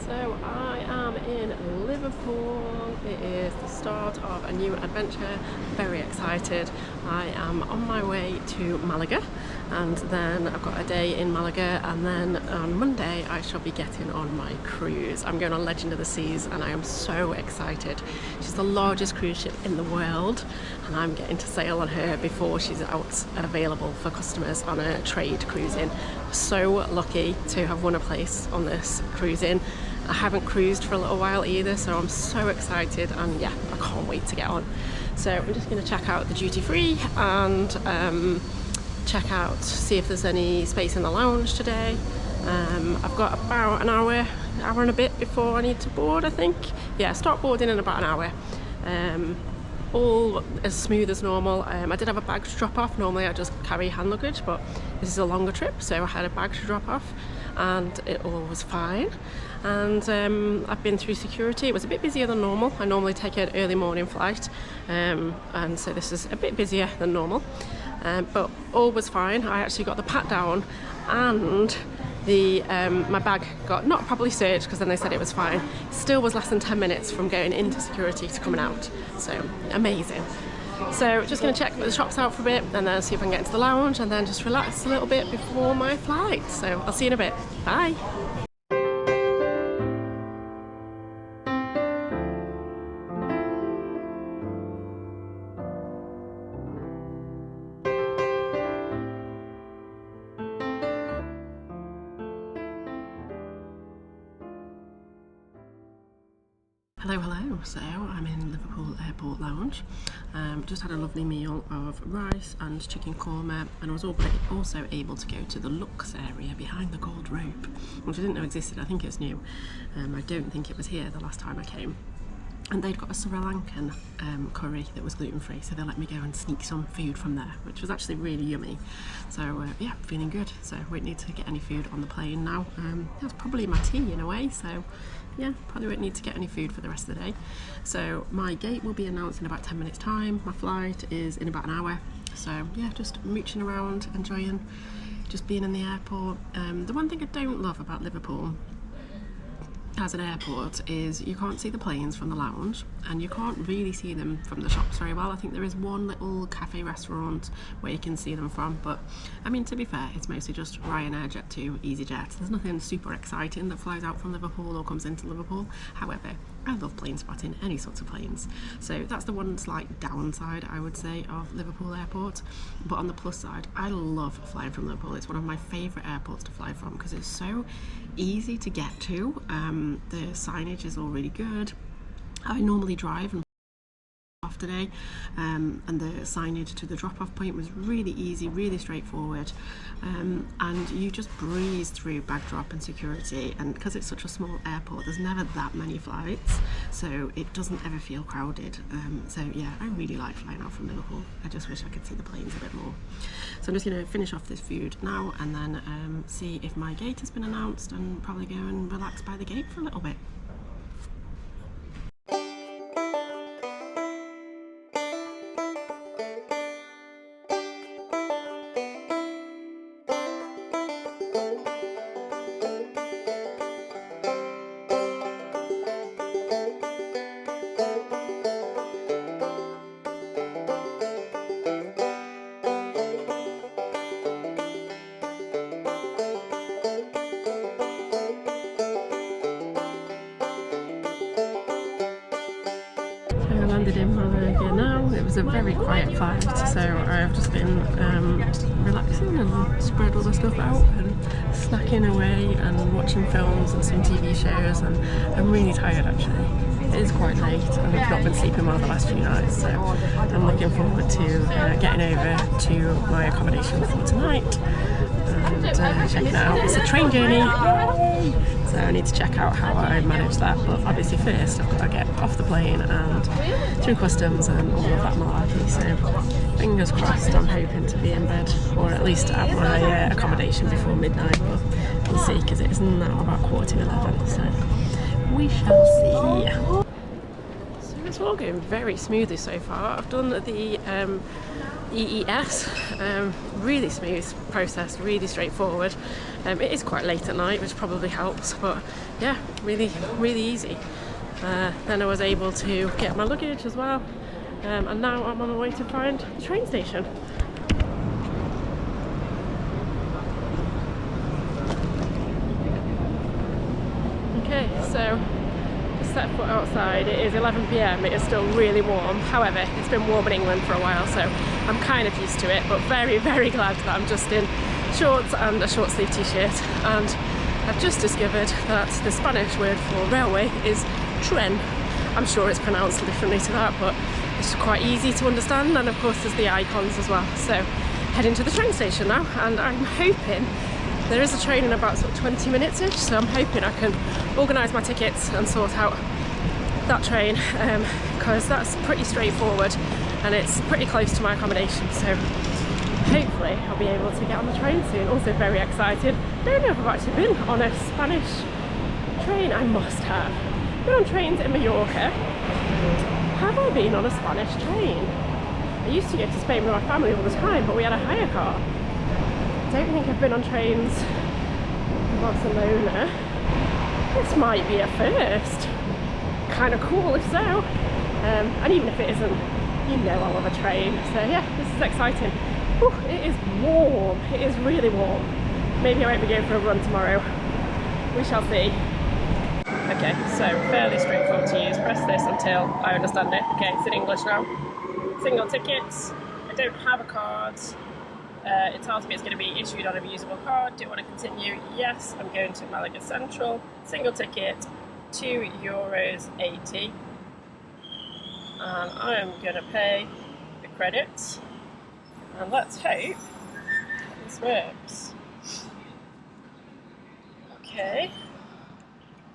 So I am in Liverpool. It is the start of a new adventure. Very excited. I am on my way to Malaga, and then I've got a day in Malaga, and then on Monday I shall be getting on my cruise. I'm going on Legend of the Seas and I am so excited. She's the largest cruise ship in the world and I'm getting to sail on her before she's out available for customers on a trade cruising. So lucky to have won a place on this cruising. I haven't cruised for a little while either, so I'm so excited, and yeah, I can't wait to get on. So I'm just going to check out the duty free and check out, see if there's any space in the lounge today. I've got about an hour and a bit before I need to board, I think. Yeah, start boarding in about an hour. All as smooth as normal. I did have a bag to drop off. Normally I just carry hand luggage, but this is a longer trip, so I had a bag to drop off and it all was fine. And I've been through security. It was a bit busier than normal. I normally take an early morning flight, and so this is a bit busier than normal, but all was fine. I actually got the pat down, and my bag got not properly searched because then they said it was fine. Still was less than 10 minutes from going into security to coming out, so amazing. So just going to check the shops out for a bit and then see if I can get into the lounge and then just relax a little bit before my flight. So I'll see you in a bit. Bye. Hello, so I'm in Liverpool Airport Lounge. Just had a lovely meal of rice and chicken korma, and I was also able to go to the Lux area behind the gold rope, which I didn't know existed. I think it's new. I don't think it was here the last time I came. And they'd got a Sri Lankan curry that was gluten-free, so they let me go and sneak some food from there, which was actually really yummy. So yeah, feeling good. So I won't need to get any food on the plane now. That's probably my tea in a way, so yeah, probably won't need to get any food for the rest of the day. So my gate will be announced in about 10 minutes time. My flight is in about an hour. So yeah, just mooching around, enjoying just being in the airport. The one thing I don't love about Liverpool as an airport is you can't see the planes from the lounge, and you can't really see them from the shops very well. I think there is one little cafe restaurant where you can see them from, but I mean, to be fair, it's mostly just Ryanair, Jet2, EasyJet. There's nothing super exciting that flies out from Liverpool or comes into Liverpool. However, I love plane spotting, any sorts of planes. So that's the one slight downside, I would say, of Liverpool Airport. But on the plus side, I love flying from Liverpool. It's one of my favourite airports to fly from because it's so easy to get to. The signage is all really good. I normally drive and off today, and the signage to the drop-off point was really easy, really straightforward, and you just breeze through bag drop and security, and because it's such a small airport there's never that many flights, so it doesn't ever feel crowded. So yeah, I really like flying out from Liverpool. I just wish I could see the planes a bit more. So I'm just going to finish off this food now and then see if my gate has been announced, and probably go and relax by the gate for a little bit. I landed in Malaga now. It was a very quiet flight, so I've just been relaxing and spread all the stuff out and snacking away and watching films and some TV shows, and I'm really tired actually. It is quite late and I've not been sleeping well the last few nights, so I'm looking forward to getting over to my accommodation for tonight and checking it out. It's a train journey, so I need to check out how I manage that, but obviously first I've got to get off the plane and through customs and all of that malarkey, so fingers crossed. I'm hoping to be in bed, or at least at my accommodation before midnight, but we'll see, because it is now about 11:15, so we shall see. So it's all going very smoothly so far. I've done the EES, really smooth process, really straightforward. It is quite late at night, which probably helps, but yeah, really easy. Then I was able to get my luggage as well, and now I'm on the way to find the train station. Okay, so just set foot outside. It is 11 p.m. It is still really warm. However, it's been warm in England for a while, so I'm kind of used to it, but very glad that I'm just in shorts and a short sleeve t-shirt. And I've just discovered that the Spanish word for railway is tren. I'm sure it's pronounced differently to that, but it's quite easy to understand. And of course there's the icons as well. So heading to the train station now, and I'm hoping there is a train in about sort of 20 minutes-ish, so I'm hoping I can organise my tickets and sort out that train, because that's pretty straightforward and it's pretty close to my accommodation, so hopefully I'll be able to get on the train soon. Also very excited. Don't know if I've actually been on a Spanish train. I must have. Been on trains in Mallorca. Have I been on a Spanish train? I used to go to Spain with my family all the time, but we had a hire car. I don't think I've been on trains in Barcelona. This might be a first. Kind of cool if so. And even if it isn't, you know I love a train. So yeah, this is exciting. Whew, it is warm. It is really warm. Maybe I won't be going for a run tomorrow. We shall see. Okay, so fairly straightforward to use. Press this until I understand it. Okay, it's in English now. Single tickets. I don't have a card. It tells me it's going to be issued on a reusable card. Do you want to continue? Yes, I'm going to Malaga Central. Single ticket, €2.80. And I am going to pay the credits. And let's hope this works. Okay.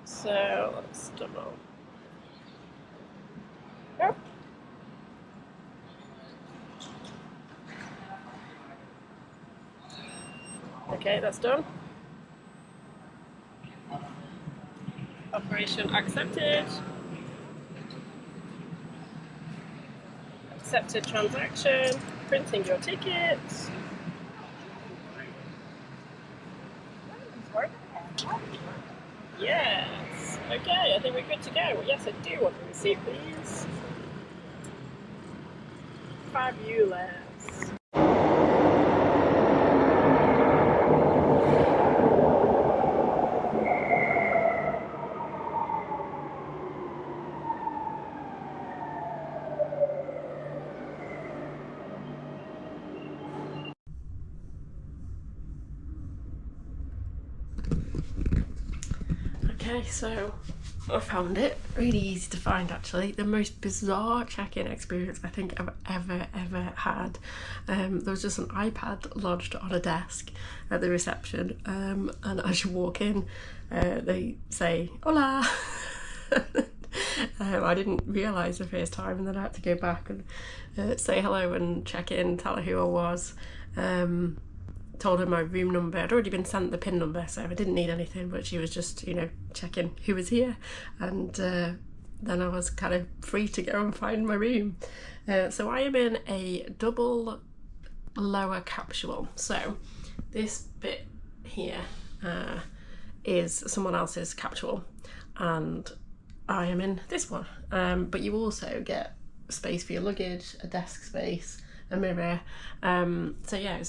So let's double. Yep. Okay, that's done. Operation accepted. Accepted transaction. Printing your ticket. Yes. Okay, I think we're good to go. Yes, I do want the receipt, please. Fabulous. Okay, so I found it. Really easy to find, actually. The most bizarre check-in experience I think I've ever had. There was just an iPad lodged on a desk at the reception, and as you walk in, they say, "Hola!" I didn't realise the first time, and then I had to go back and say hello and check in, tell her who I was. Told her my room number. I'd already been sent the PIN number, so I didn't need anything, but she was just, you know, checking who was here, and then I was kind of free to go and find my room. So I am in a double lower capsule. So this bit here is someone else's capsule, and I am in this one. But you also get space for your luggage, a desk space, a mirror. So yeah,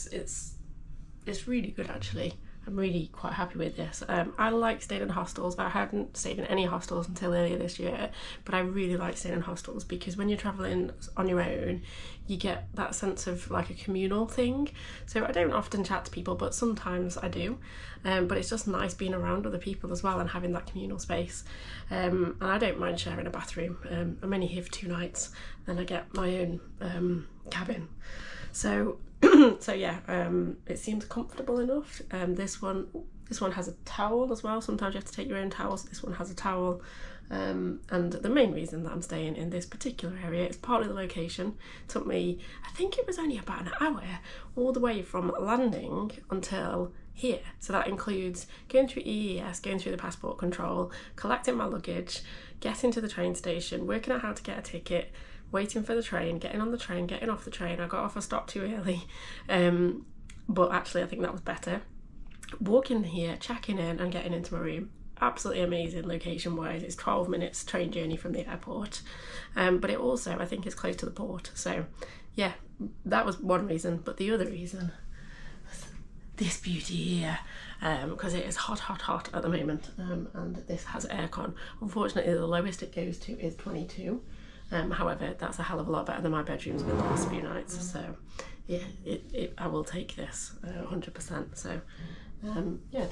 it's really good, actually. I'm really quite happy with this. I like staying in hostels. I hadn't stayed in any hostels until earlier this year, but I really like staying in hostels because when you're travelling on your own, you get that sense of like a communal thing. So I don't often chat to people, but sometimes I do. But it's just nice being around other people as well and having that communal space. And I don't mind sharing a bathroom. I'm only here for 2 nights, then I get my own cabin. So so yeah, it seems comfortable enough. This one has a towel as well. Sometimes you have to take your own towels. This one has a towel. And the main reason that I'm staying in this particular area is partly the location. It took me, I think it was only about an hour, all the way from landing until here. So that includes going through EES, going through the passport control, collecting my luggage, getting to the train station, working out how to get a ticket, waiting for the train, getting on the train, getting off the train. I got off a stop too early, but actually I think that was better. Walking here, checking in and getting into my room, absolutely amazing location wise. It's 12 minutes train journey from the airport, but it also I think is close to the port, so yeah, that was one reason. But the other reason was this beauty here, because it is hot at the moment, and this has aircon. Unfortunately the lowest it goes to is 22. However, that's a hell of a lot better than my bedroom's been the last few nights, so yeah, I will take this 100%. So yeah,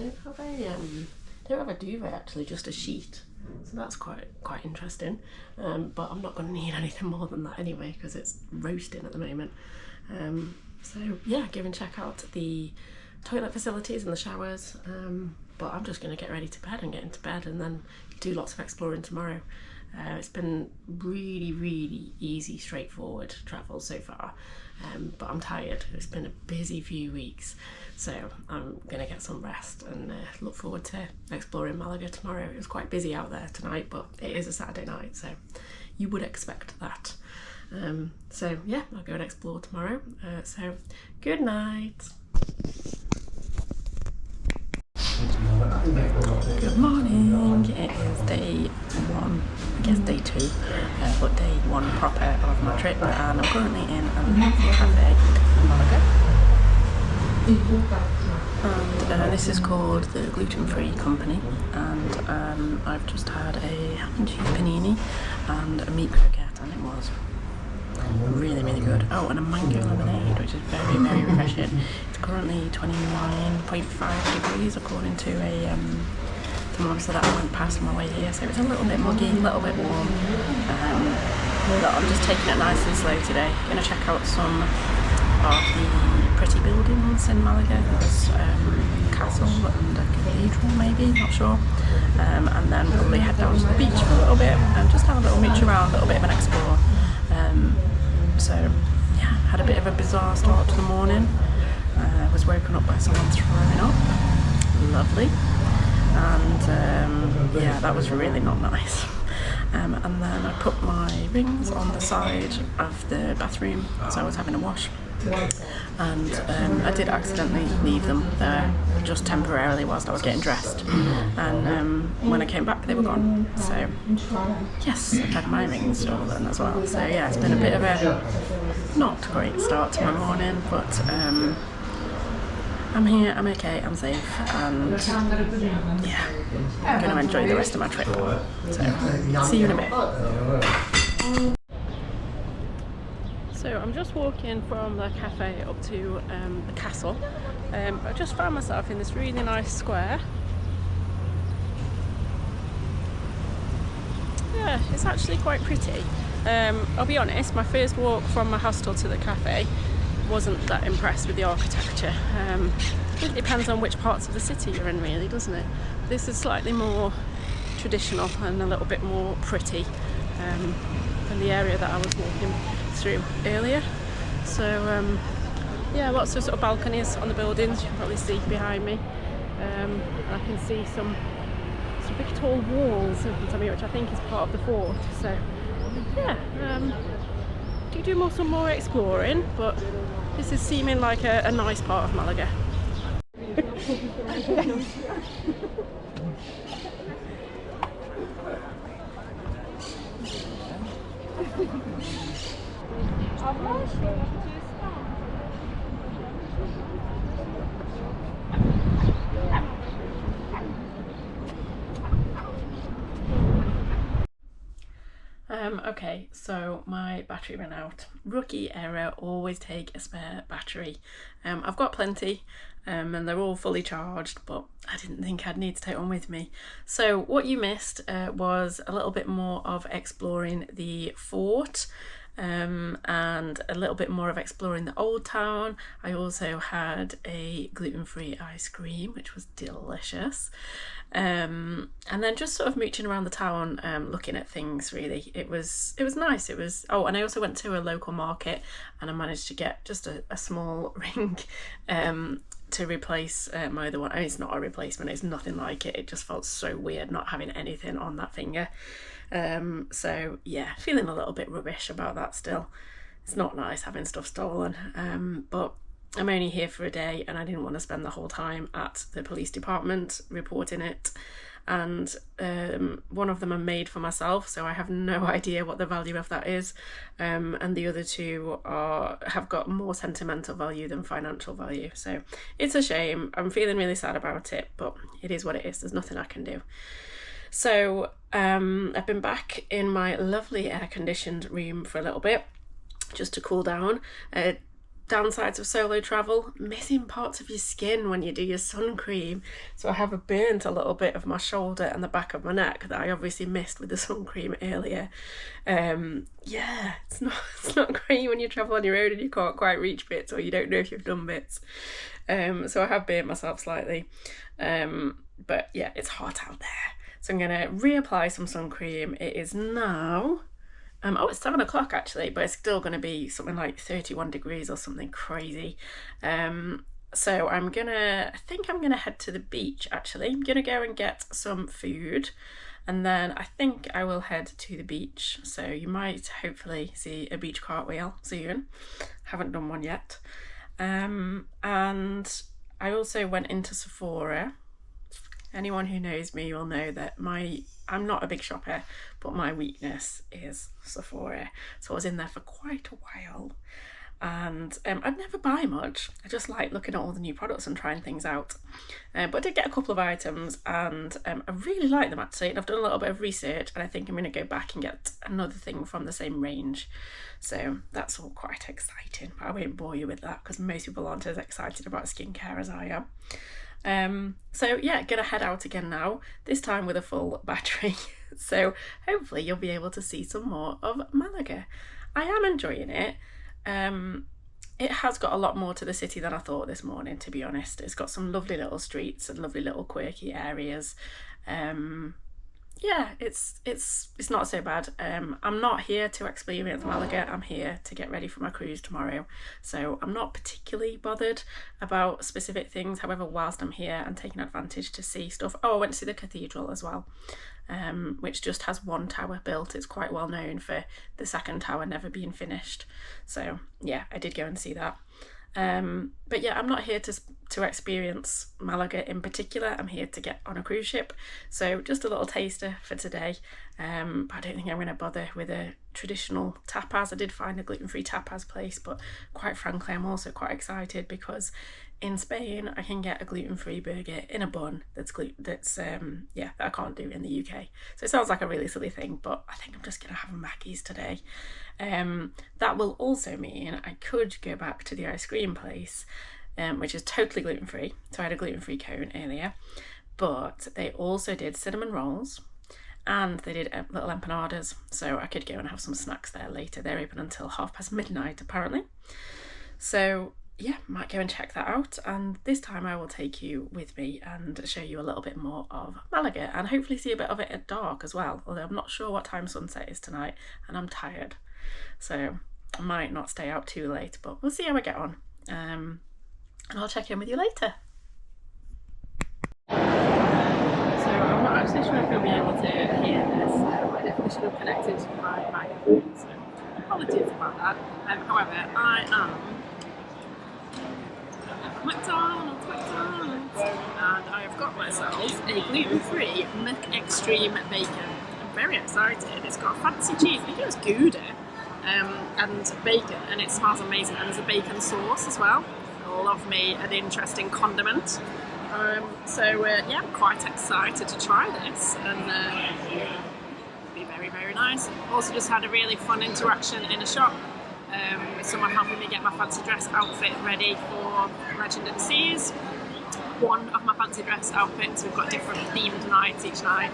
don't have a duvet actually, just a sheet, so that's quite interesting, but I'm not going to need anything more than that anyway because it's roasting at the moment. So yeah, go and check out the toilet facilities and the showers, but I'm just going to get ready to bed and get into bed and then do lots of exploring tomorrow. It's been really easy, straightforward travel so far, but I'm tired. It's been a busy few weeks, so I'm gonna get some rest and look forward to exploring Malaga tomorrow. It was quite busy out there tonight, but it is a Saturday night, so you would expect that. So yeah, I'll go and explore tomorrow. So good night. Good morning. It is day one, I guess day two, but day one proper of my trip, and I'm currently in a lovely cafe in Malaga. And this is called the Gluten-Free Company, and I've just had a ham and cheese panini and a meat croquette, and it was really good. Oh, and a mango lemonade, which is very refreshing. It's currently 29.5 degrees according to a thermometer that I went past on my way here, so it's a little bit muggy, a little bit warm, but I'm just taking it nice and slow today. I'm going to check out some of the pretty buildings in Malaga. There's a castle and a cathedral maybe, not sure, and then probably head down to the beach for a little bit and just have a little mooch around, a little bit of an explore. So yeah, had a bit of a bizarre start to the morning. Was woken up by someone throwing up. Lovely. And yeah, that was really not nice. And then I put my rings on the side of the bathroom as I was having a wash. And I did accidentally leave them there just temporarily whilst I was getting dressed, and when I came back they were gone. So yes, I've had my rings stolen as well. So yeah, it's been a bit of a not great start to my morning, but I'm here, I'm okay, I'm safe, and yeah, I'm going to enjoy the rest of my trip. So see you in a bit. So I'm just walking from the cafe up to the castle. I just found myself in this really nice square. Yeah, it's actually quite pretty. I'll be honest, my first walk from my hostel to the cafe wasn't that impressed with the architecture. It depends on which parts of the city you're in really, doesn't it? This is slightly more traditional and a little bit more pretty than the area that I was walking through earlier. So yeah, lots of sort of balconies on the buildings, you can probably see behind me. I can see some big tall walls in front of me, which I think is part of the fort. So yeah, do some more exploring, but this is seeming like a nice part of Malaga. Okay, so my battery ran out. Rookie error, always take a spare battery. I've got plenty, and they're all fully charged, but I didn't think I'd need to take one with me. So what you missed was a little bit more of exploring the fort, and a little bit more of exploring the old town. I also had a gluten-free ice cream, which was delicious. And then just sort of mooching around the town, looking at things really. It was nice. Oh, and I also went to a local market and I managed to get just a small ring to replace my other one. I mean, it's not a replacement, it's nothing like it. It just felt so weird not having anything on that finger. So yeah, feeling a little bit rubbish about that still. It's not nice having stuff stolen, but I'm only here for a day and I didn't want to spend the whole time at the police department reporting it. And one of them I made for myself, so I have no idea what the value of that is, and the other two have got more sentimental value than financial value, so it's a shame. I'm feeling really sad about it, but it is what it is. There's nothing I can do. So I've been back in my lovely air-conditioned room for a little bit just to cool down. Downsides of solo travel: missing parts of your skin when you do your sun cream. So I have burnt a little bit of my shoulder and the back of my neck that I obviously missed with the sun cream earlier. Yeah, it's not great when you travel on your own and you can't quite reach bits, or you don't know if you've done bits. So I have burnt myself slightly, but yeah, it's hot out there. So I'm gonna reapply some sun cream. It is now it's 7 o'clock actually, but it's still going to be something like 31 degrees or something crazy. So I think I'm gonna head to the beach actually. I'm gonna go and get some food, and then I think I will head to the beach. So you might hopefully see a beach cartwheel soon. Haven't done one yet. And I also went into Sephora. Anyone who knows me will know that I'm not a big shopper, but my weakness is Sephora. So I was in there for quite a while, and I'd never buy much. I just like looking at all the new products and trying things out. But I did get a couple of items, and I really like them actually. And I've done a little bit of research, and I think I'm going to go back and get another thing from the same range. So that's all quite exciting. But I won't bore you with that because most people aren't as excited about skincare as I am. So yeah, gonna head out again now, this time with a full battery. So hopefully you'll be able to see some more of Malaga. I am enjoying it. It has got a lot more to the city than I thought this morning, to be honest. It's got some lovely little streets and lovely little quirky areas. Yeah, it's not so bad. I'm not here to experience Malaga. I'm here to get ready for my cruise tomorrow. So I'm not particularly bothered about specific things. However, whilst I'm here, I'm taking advantage to see stuff. Oh, I went to see the cathedral as well, which just has one tower built. It's quite well known for the second tower never being finished. So yeah, I did go and see that. But yeah, I'm not here to experience Malaga in particular. I'm here to get on a cruise ship, so just a little taster for today. But I don't think I'm going to bother with a traditional tapas. I did find a gluten-free tapas place, but quite frankly I'm also quite excited because in Spain I can get a gluten-free burger in a bun that I can't do in the UK. So it sounds like a really silly thing, but I think I'm just going to have a Mackey's today. That will also mean I could go back to the ice cream place, which is totally gluten-free. So I had a gluten-free cone earlier, but they also did cinnamon rolls and they did little empanadas. So I could go and have some snacks there later. They're open until midnight apparently. So yeah, might go and check that out, and this time I will take you with me and show you a little bit more of Malaga and hopefully see a bit of it at dark as well, although I'm not sure what time sunset is tonight and I'm tired, so I might not stay out too late, but we'll see how I get on, and I'll check in with you later. So I'm not actually sure if you'll be able to hear this. I definitely should have connected my microphone, so apologies about that. However, I am McDonald's, and I have got myself a gluten-free Milk Extreme bacon. I'm very excited. It's got fancy cheese, I think it was Gouda, and bacon, and it smells amazing, and there's a bacon sauce as well. I love me an interesting condiment. Yeah, I'm quite excited to try this, and it'll be very, very nice. Also just had a really fun interaction in a shop. With someone helping me get my fancy dress outfit ready for Legend of the Seas. One of my fancy dress outfits, we've got different themed nights each night.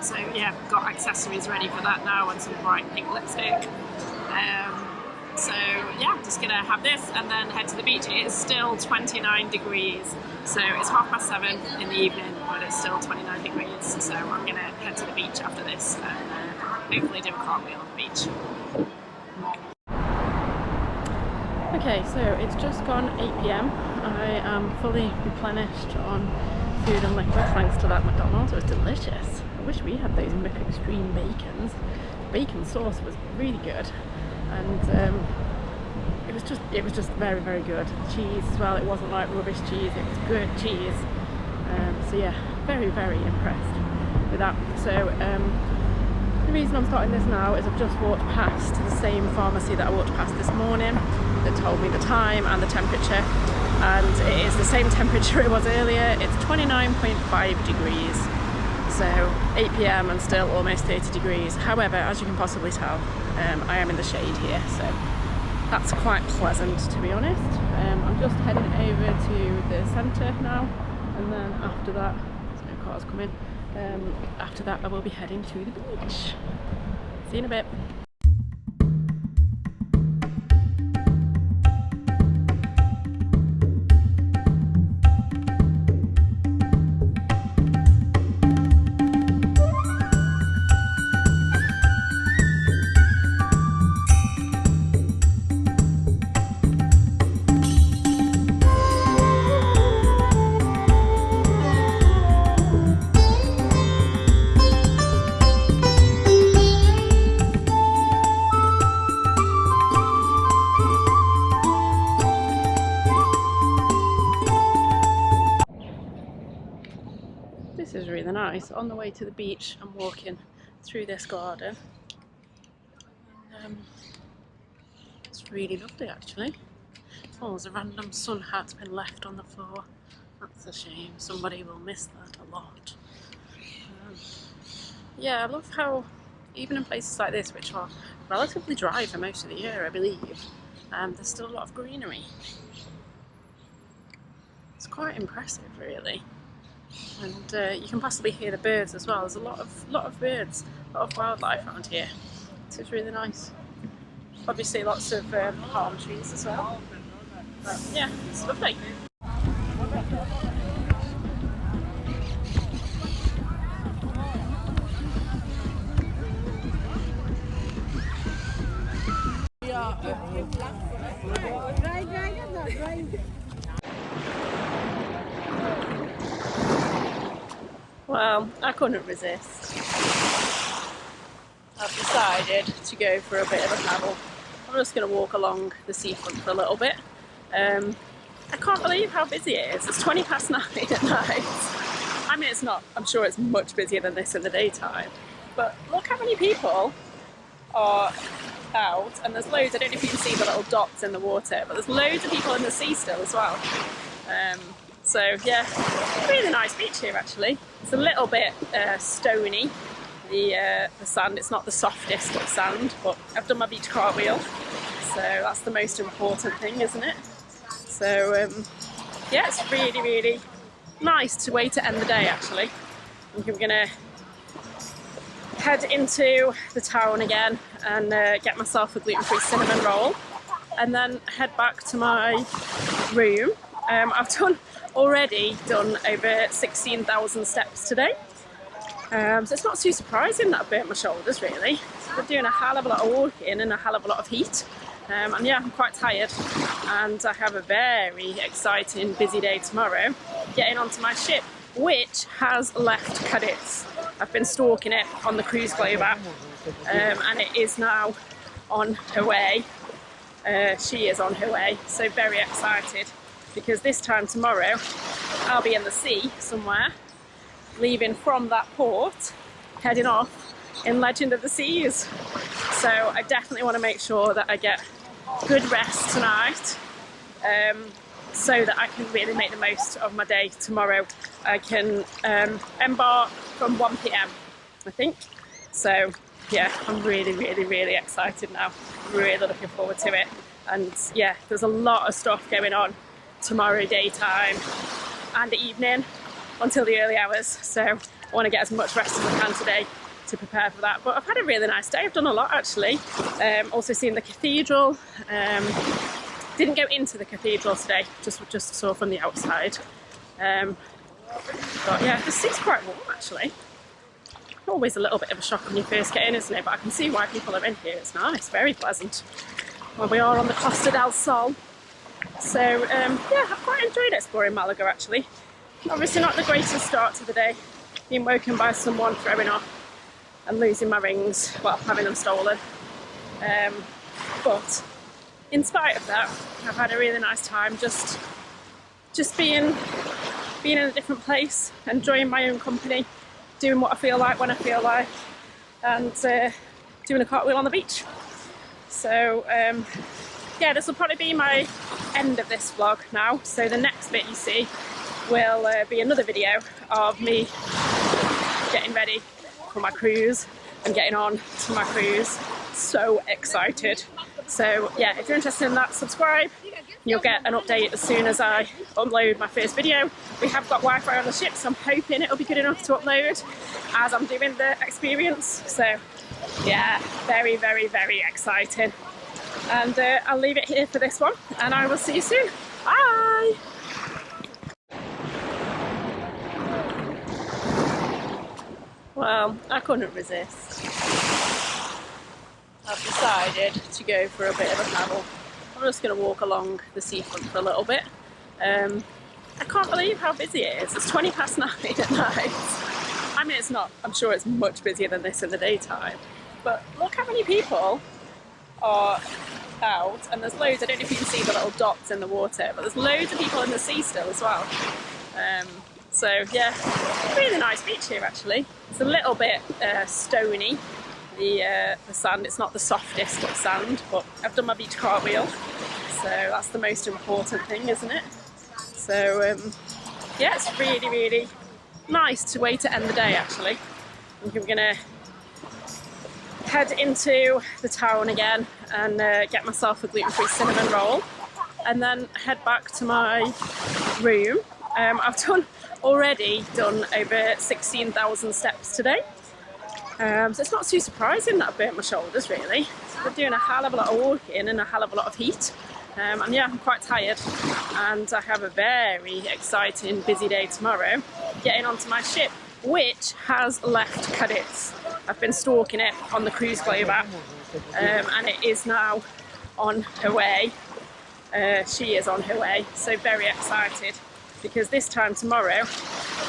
So yeah, got accessories ready for that now and some bright pink lipstick. So yeah, just gonna have this and then head to the beach. It is still 29 degrees, so it's 7:30 in the evening, but it's still 29 degrees. So I'm gonna head to the beach after this and hopefully do a cartwheel on the beach. Okay, so it's just gone 8 PM. I am fully replenished on food and liquid thanks to that McDonald's. It was delicious. I wish we had those Milk Extreme bacons. The bacon sauce was really good, and it it was just very, very good. Cheese as well, it wasn't like rubbish cheese, it was good cheese. So yeah, very, very impressed with that. So the reason I'm starting this now is I've just walked past the same pharmacy that I walked past this morning that told me the time and the temperature, and it is the same temperature it was earlier. It's 29.5 degrees, so 8 p.m. and still almost 30 degrees. However, as you can possibly tell, I am in the shade here, so that's quite pleasant, to be honest. I'm just heading over to the centre now, and then after that, there's no cars coming. After that I will be heading to the beach. See you in a bit. This is really nice. On the way to the beach, I'm walking through this garden. It's really lovely, actually. Oh, there's a random sun hat been left on the floor. That's a shame. Somebody will miss that a lot. Yeah, I love how even in places like this, which are relatively dry for most of the year, I believe, there's still a lot of greenery. It's quite impressive, really. And you can possibly hear the birds as well. There's a lot of birds, a lot of wildlife around here. So it's really nice. Obviously lots of palm trees as well. But yeah, it's lovely. Well, I couldn't resist. I've decided to go for a bit of a paddle. I'm just going to walk along the seafront for a little bit. I can't believe how busy it is. It's 9:20 at night. I mean, it's not, I'm sure it's much busier than this in the daytime. But look how many people are out, and there's loads. I don't know if you can see the little dots in the water, but there's loads of people in the sea still as well. So yeah, really nice beach here actually. It's a little bit stony, the sand. It's not the softest of sand, but I've done my beach cartwheel, so that's the most important thing, isn't it? So yeah, it's really, really nice way to end the day actually. I think I'm gonna head into the town again and get myself a gluten-free cinnamon roll, and then head back to my room. I've already done over 16,000 steps today, so it's not too surprising that I've burnt my shoulders really. I've been doing a hell of a lot of walking and a hell of a lot of heat, and yeah, I'm quite tired, and I have a very exciting busy day tomorrow getting onto my ship, which has left Cadiz. I've been stalking it on the Cruise Globe app, and it is now on her way. She is on her way, so very excited, because this time tomorrow I'll be in the sea somewhere, leaving from that port, heading off in Legend of the Seas. So I definitely want to make sure that I get good rest tonight, so that I can really make the most of my day tomorrow. I can embark from 1 p.m, I think. So yeah, I'm really, really, really excited now. Really looking forward to it. And yeah, there's a lot of stuff going on tomorrow daytime and evening until the early hours, so I want to get as much rest as I can today to prepare for that. But I've had a really nice day. I've done a lot actually. Also seen the cathedral. Didn't go into the cathedral today, just saw from the outside. But yeah, the sea's quite warm actually. Always a little bit of a shock when you first get in, isn't it? But I can see why people are in here. It's nice, very pleasant. Well, we are on the Costa del Sol. So yeah, I've quite enjoyed exploring Malaga actually. Obviously not the greatest start to the day. Being woken by someone throwing up and losing my rings, well, having them stolen. But in spite of that, I've had a really nice time just being in a different place, enjoying my own company, doing what I feel like when I feel like, and doing a cartwheel on the beach. So yeah, this will probably be my end of this vlog now. So the next bit you see will be another video of me getting ready for my cruise and getting on to my cruise. So excited. So yeah, if you're interested in that, subscribe. You'll get an update as soon as I upload my first video. We have got Wi-Fi on the ship, so I'm hoping it'll be good enough to upload as I'm doing the experience. So yeah, very, very, very exciting. And I'll leave it here for this one, and I will see you soon. Bye! Well, I couldn't resist. I've decided to go for a bit of a paddle. I'm just going to walk along the seafront for a little bit. I can't believe how busy it is. It's 9:20 at night. I mean, it's not, I'm sure it's much busier than this in the daytime. But look how many people are out, and there's loads. I don't know if you can see the little dots in the water, but there's loads of people in the sea still as well. So yeah, really nice beach here actually. It's a little bit stony, the sand. It's not the softest of sand, but I've done my beach cartwheel, so that's the most important thing, isn't it? So yeah, it's really, really nice way to end the day actually. I'm gonna head into the town again and get myself a gluten-free cinnamon roll, and then head back to my room. I've already done over 16,000 steps today, so it's not too surprising that I've burnt my shoulders really. I've been doing a hell of a lot of walking and a hell of a lot of heat, and yeah, I'm quite tired, and I have a very exciting busy day tomorrow getting onto my ship, which has left Cadiz. I've been stalking it on the Cruise Globe app, and it is now on her way. She is on her way, so very excited, because this time tomorrow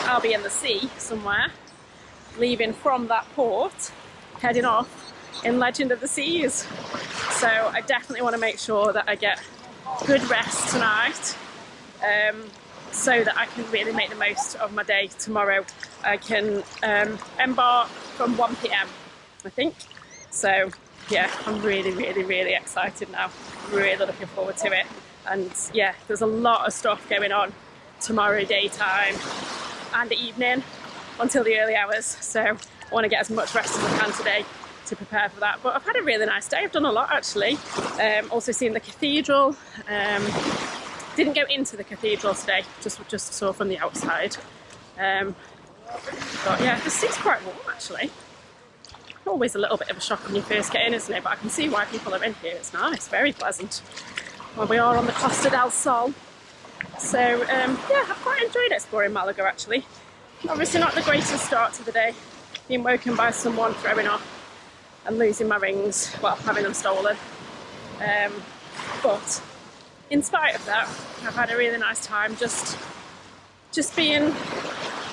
I'll be in the sea somewhere, leaving from that port, heading off in Legend of the Seas. So I definitely want to make sure that I get good rest tonight, so that I can really make the most of my day tomorrow. I can embark from 1 PM, I think. So yeah, I'm really, really, really excited now. Really looking forward to it. And yeah, there's a lot of stuff going on tomorrow daytime and evening until the early hours. So I want to get as much rest as I can today to prepare for that. But I've had a really nice day. I've done a lot actually. Also seen the cathedral. Didn't go into the cathedral today, just saw from the outside. But yeah, the sea's quite warm actually. Always a little bit of a shock when you first get in, isn't it? But I can see why people are in here. It's nice, very pleasant. Well, we are on the Costa del Sol. So yeah, I've quite enjoyed exploring Malaga actually. Obviously not the greatest start to the day. Being woken by someone throwing off and losing my rings, well, having them stolen. But in spite of that, I've had a really nice time just being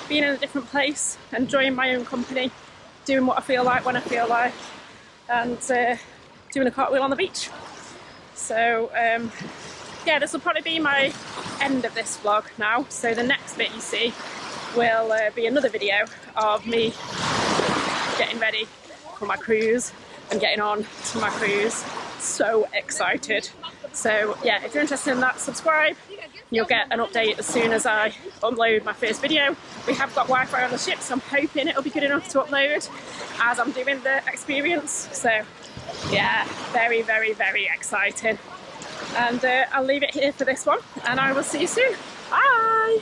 in a different place, enjoying my own company, doing what I feel like when I feel like, and doing a cartwheel on the beach. So yeah, this will probably be my end of this vlog now. So the next bit you see will be another video of me getting ready for my cruise and getting on to my cruise. So excited. So yeah, if you're interested in that, subscribe. You'll get an update as soon as I upload my first video. We have got Wi-Fi on the ship, so I'm hoping it'll be good enough to upload as I'm doing the experience. So yeah, very, very, very exciting. And I'll leave it here for this one, and I will see you soon. Bye!